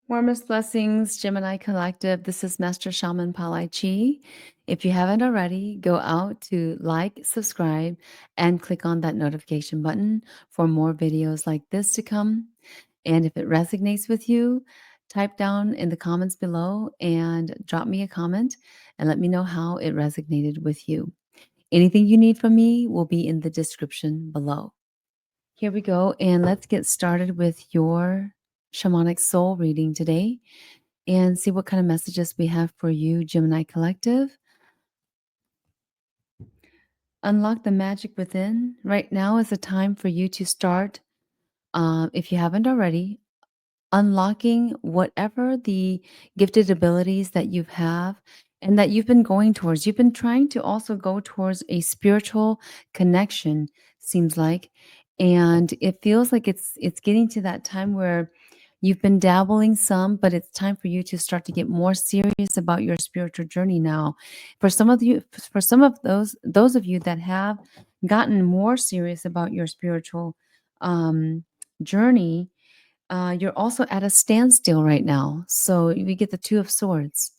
Warmest Blessings, Gemini Collective. This is Mastershamanpalichee. If you haven't already, go out to like, subscribe, and click on that notification button for more videos like this to come. And if it resonates with you, type down in the comments below and drop me a comment and let me know how it resonated with you. Anything you need from me will be in the description below. Here we go, and let's get started with your shamanic soul reading today and see what kind of messages we have for you, Gemini Collective. Unlock the magic within. Right now is the time for you to start, if you haven't already, unlocking whatever the gifted abilities that you have and that you've been going towards. You've been trying to also go towards a spiritual connection, seems like. And it feels like it's getting to that time where you've been dabbling some, but it's time for you to start to get more serious about your spiritual journey now. For some of those of you that have gotten more serious about your spiritual journey, you're also at a standstill right now. So we get the Two of Swords.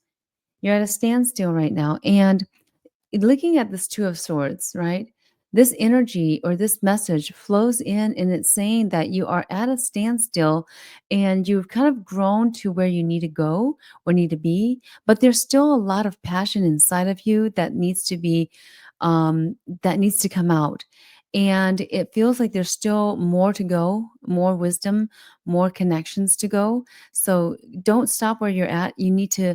You're at a standstill right now. And looking at this Two of Swords, right? This energy or this message flows in and it's saying that you are at a standstill and you've kind of grown to where you need to go or need to be, but there's still a lot of passion inside of you that needs to be that needs to come out. And it feels like there's still more to go, more wisdom, more connections to go. So don't stop where you're at. You need to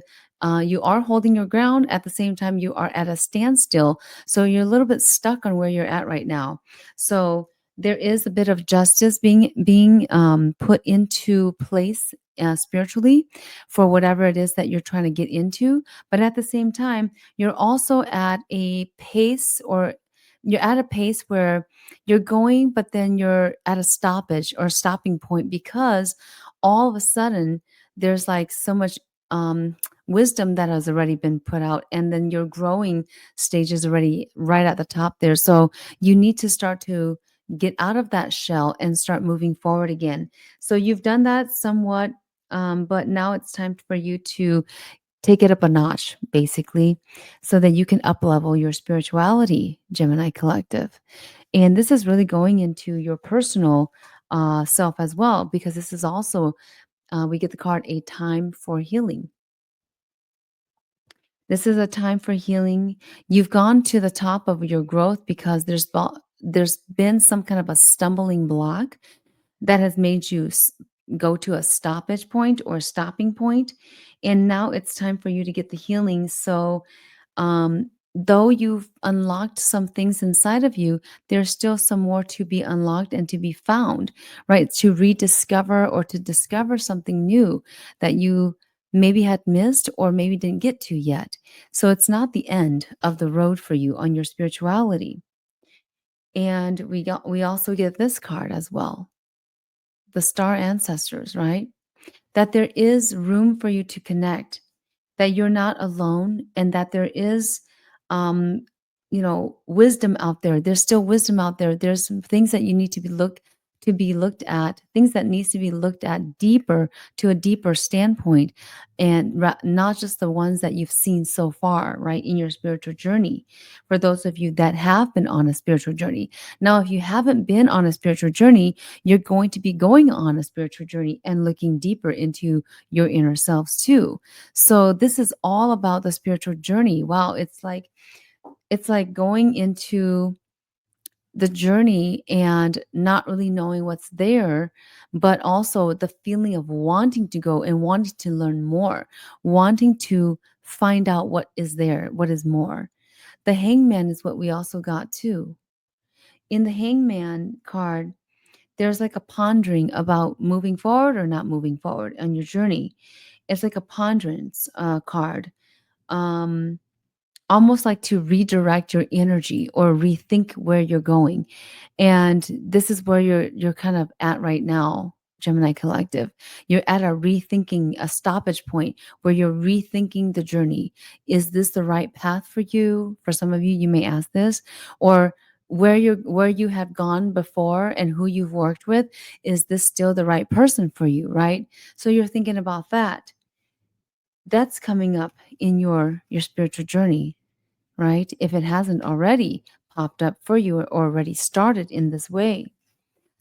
you are holding your ground at the same time you are at a standstill, so you're a little bit stuck on where you're at right now. So there is a bit of justice being put into place spiritually for whatever it is that you're trying to get into, but at the same time you're also at a pace, or you're at a pace where you're going but then you're at a stoppage or stopping point, because all of a sudden there's like so much wisdom that has already been put out, and then your growing stage is already right at the top there. So you need to start to get out of that shell and start moving forward again. So you've done that somewhat, but now it's time for you to take it up a notch, basically, so that you can up level your spirituality, Gemini Collective. And this is really going into your personal self as well, because this is also we get the card A Time for Healing. This is a time for healing. You've gone to the top of your growth because there's been some kind of a stumbling block that has made you go to a stoppage point or stopping point, and now it's time for you to get the healing. So though you've unlocked some things inside of you, there's still some more to be unlocked and to be found, right? To rediscover or to discover something new that you maybe had missed or maybe didn't get to yet. So it's not the end of the road for you on your spirituality. And we also get this card as well, the star ancestors, right? That there is room for you to connect, that you're not alone, and that there is um wisdom out there. There's still wisdom out there. There's some things that you need to be looked at, things that needs to be looked at deeper, to a deeper standpoint, and not just the ones that you've seen so far, right, in your spiritual journey. For those of you that have been on a spiritual journey, now if you haven't been on a spiritual journey, you're going to be going on a spiritual journey and looking deeper into your inner selves too. So this is all about the spiritual journey. Wow, it's like going into the journey and not really knowing what's there, but also the feeling of wanting to go and wanting to learn more, wanting to find out what is there, what is more. The Hangman is what we also got too. In the Hangman card, there's like a pondering about moving forward or not moving forward on your journey. It's like a ponderance card. Um, Almost like to redirect your energy or rethink where you're going. And this is where you're kind of at right now, Gemini Collective. You're at a rethinking, a stoppage point where you're rethinking the journey. Is this the right path for you? For some of you, you may ask this, or where you have gone before and who you've worked with, is this still the right person for you, right? So you're thinking about that. That's coming up in your spiritual journey, right? If it hasn't already popped up for you or already started in this way.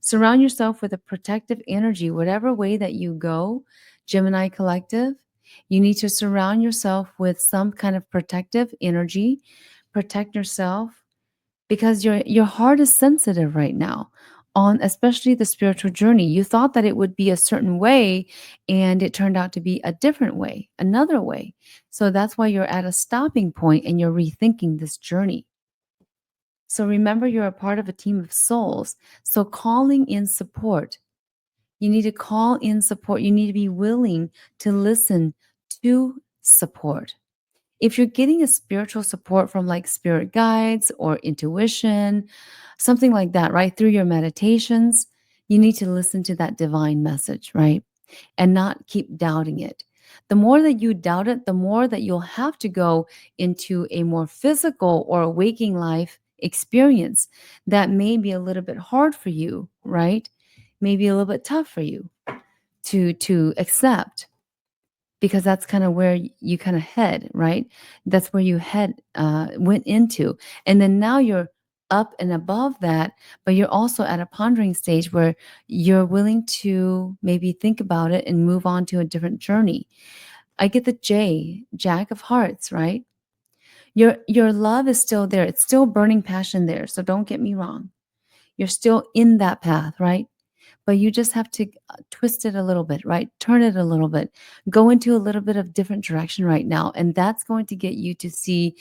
Surround yourself with a protective energy, whatever way that you go, Gemini Collective. You need to surround yourself with some kind of protective energy. Protect yourself because your heart is sensitive right now on especially the spiritual journey. You thought that it would be a certain way and it turned out to be a different way, another way. So that's why you're at a stopping point and you're rethinking this journey. So remember, you're a part of a team of souls. So calling in support, you need to call in support. You need to be willing to listen to support. If you're getting a spiritual support from like spirit guides or intuition, something like that, right, through your meditations, you need to listen to that divine message, right? And not keep doubting it. The more that you doubt it, the more that you'll have to go into a more physical or waking life experience that may be a little bit hard for you, right? Maybe a little bit tough for you to accept, because that's kind of where you kind of head, right? That's where you head went into. And then now you're up and above that, but you're also at a pondering stage where you're willing to maybe think about it and move on to a different journey. I get the J, Jack of Hearts, right? Your love is still there. It's still burning passion there. So don't get me wrong. You're still in that path, right? But you just have to twist it a little bit, right? Turn it a little bit, go into a little bit of different direction right now. And that's going to get you to see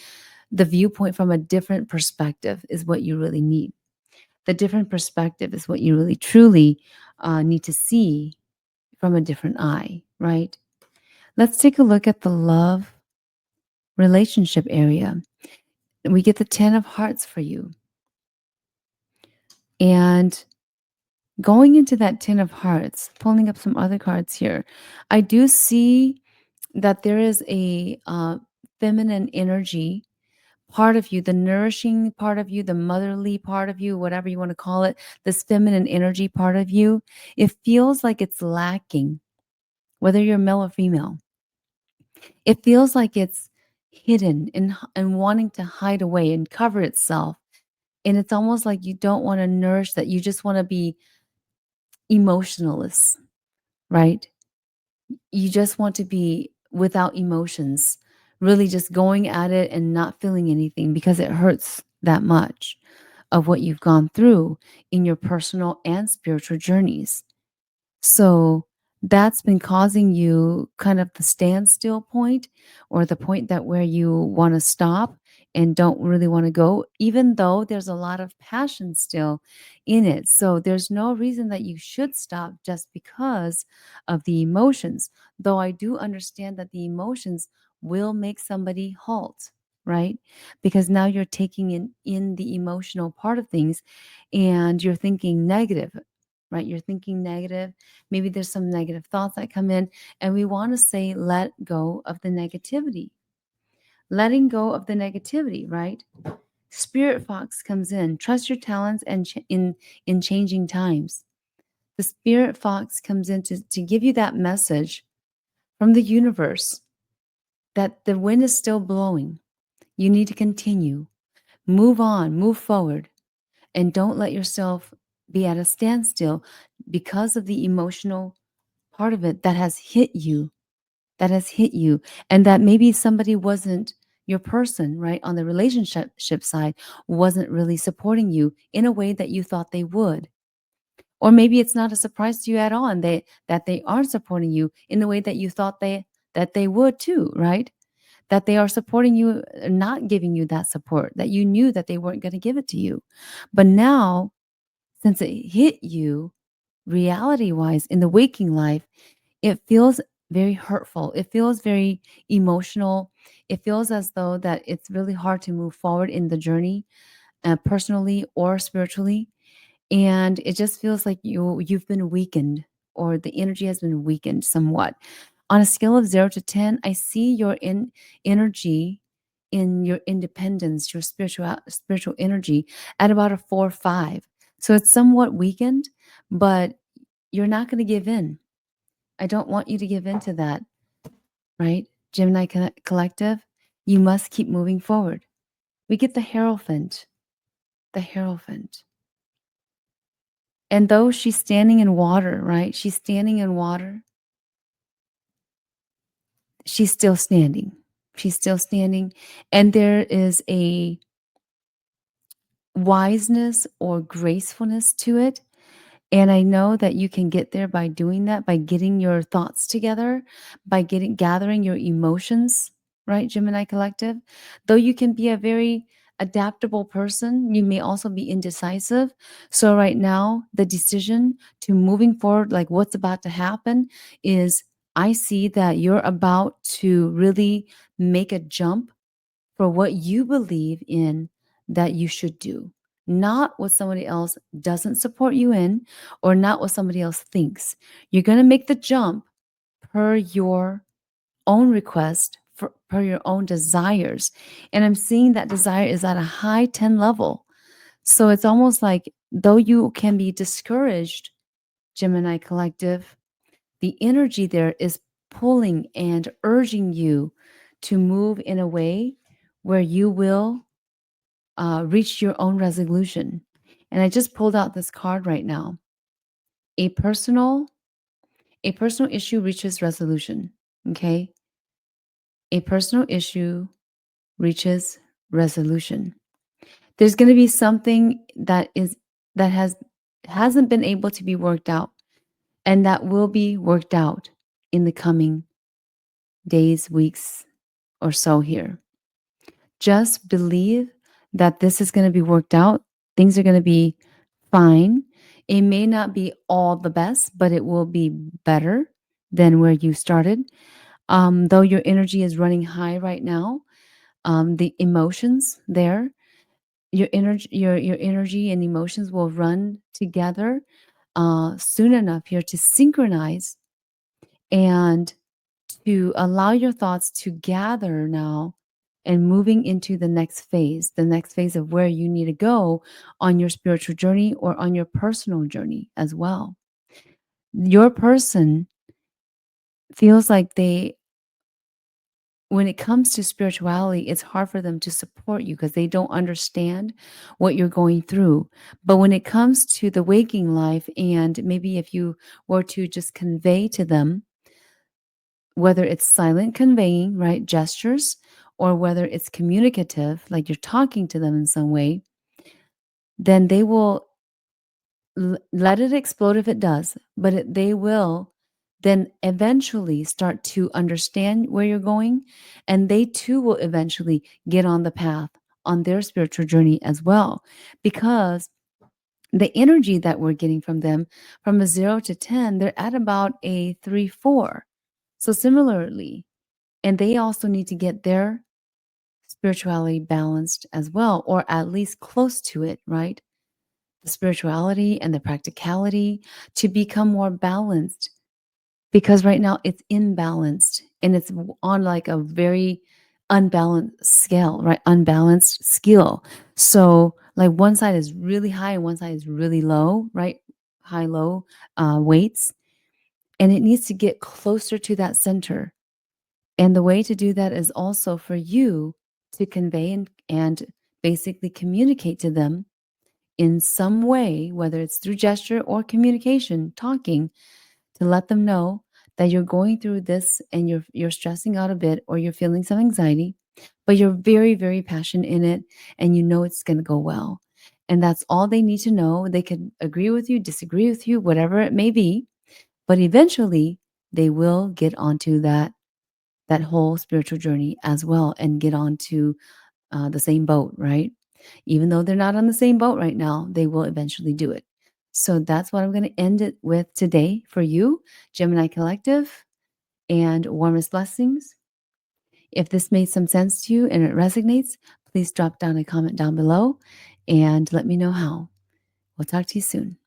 the viewpoint from a different perspective, is what you really need. The different perspective is what you really truly need to see from a different eye, right? Let's take a look at the love relationship area. We get the 10 of hearts for you. And going into that 10 of hearts, pulling up some other cards here, I do see that there is a feminine energy part of you, the nourishing part of you, the motherly part of you, whatever you want to call it, this feminine energy part of you. It feels like it's lacking, whether you're male or female. It feels like it's hidden and wanting to hide away and cover itself. And it's almost like you don't want to nourish that. You just want to be emotionless, right? You just want to be without emotions, really just going at it and not feeling anything because it hurts that much of what you've gone through in your personal and spiritual journeys. So that's been causing you kind of the standstill point, or the point that where you want to stop and don't really want to go, even though there's a lot of passion still in it. So there's no reason that you should stop just because of the emotions. Though I do understand that the emotions will make somebody halt, right? Because now you're taking in the emotional part of things and you're thinking negative, right? You're thinking negative. Maybe there's some negative thoughts that come in, and we want to say, let go of the negativity. Letting go of the negativity, right? Spirit Fox comes in. Trust your talents and in changing times. The Spirit Fox comes in to give you that message from the universe that the wind is still blowing. You need to continue, move on, move forward, and don't let yourself be at a standstill because of the emotional part of it that has hit you, and that maybe somebody wasn't your person, right? On the relationship side, wasn't really supporting you in a way that you thought they would. Or maybe it's not a surprise to you at all, and that they aren't supporting you in the way that you thought they would too, right? That they are supporting you, not giving you that support, that you knew that they weren't going to give it to you. But now, since it hit you reality wise in the waking life, it feels very hurtful. It feels very emotional. It feels as though that it's really hard to move forward in the journey, personally or spiritually. And it just feels like you've been weakened, or the energy has been weakened somewhat. On a scale of 0 to 10, I see your energy in your independence, your spiritual energy at about a 4 or 5. So it's somewhat weakened, but you're not going to give in. I don't want you to give in to that, right? Gemini Collective, you must keep moving forward. We get the Hierophant, the Hierophant. And though she's standing in water, right? She's standing in water. She's still standing. She's still standing. And there is a wiseness or gracefulness to it. And I know that you can get there by doing that, by getting your thoughts together, by gathering your emotions, right, Gemini Collective? Though you can be a very adaptable person, you may also be indecisive. So right now, the decision to moving forward, like what's about to happen, is I see that you're about to really make a jump for what you believe in that you should do, not what somebody else doesn't support you in or not what somebody else thinks. You're going to make the jump per your own request, per your own desires. And I'm seeing that desire is at a high 10 level. So it's almost like though you can be discouraged, Gemini Collective, the energy there is pulling and urging you to move in a way where you will reach your own resolution. And I just pulled out this card right now. A personal a personal issue reaches resolution. Okay, a personal issue reaches resolution. There's going to be something that hasn't been able to be worked out, and that will be worked out in the coming days, weeks, or so here. Just believe that this is going to be worked out. Things are going to be fine. It may not be all the best, but it will be better than where you started. Though your energy is running high right now, the emotions there, your energy and emotions will run together soon enough here to synchronize and to allow your thoughts to gather now and moving into the next phase of where you need to go on your spiritual journey or on your personal journey as well. Your person feels like when it comes to spirituality, it's hard for them to support you because they don't understand what you're going through. But when it comes to the waking life, and maybe if you were to just convey to them, whether it's silent conveying, right, gestures, or whether it's communicative, like you're talking to them in some way, then they will let it explode if it does, but they will then eventually start to understand where you're going, and they too will eventually get on the path on their spiritual journey as well, because the energy that we're getting from them from a 0 to 10, they're at about a 3, 4. So similarly, and they also need to get their spirituality balanced as well, or at least close to it, right? The spirituality and the practicality to become more balanced, because right now it's imbalanced and it's on like a very unbalanced scale, right? Unbalanced skill. So like one side is really high and one side is really low, right? High, low weights. And it needs to get closer to that center. And the way to do that is also for you to convey and basically communicate to them in some way, whether it's through gesture or communication, talking, to let them know that you're going through this and you're stressing out a bit or you're feeling some anxiety, but you're very, very passionate in it and you know it's going to go well. And that's all they need to know. They could agree with you, disagree with you, whatever it may be, but eventually they will get onto that whole spiritual journey as well and get onto the same boat, right? Even though they're not on the same boat right now, they will eventually do it. So that's what I'm going to end it with today for you, Gemini Collective and Warmest Blessings. If this made some sense to you and it resonates, please drop down a comment down below and let me know how. We'll talk to you soon.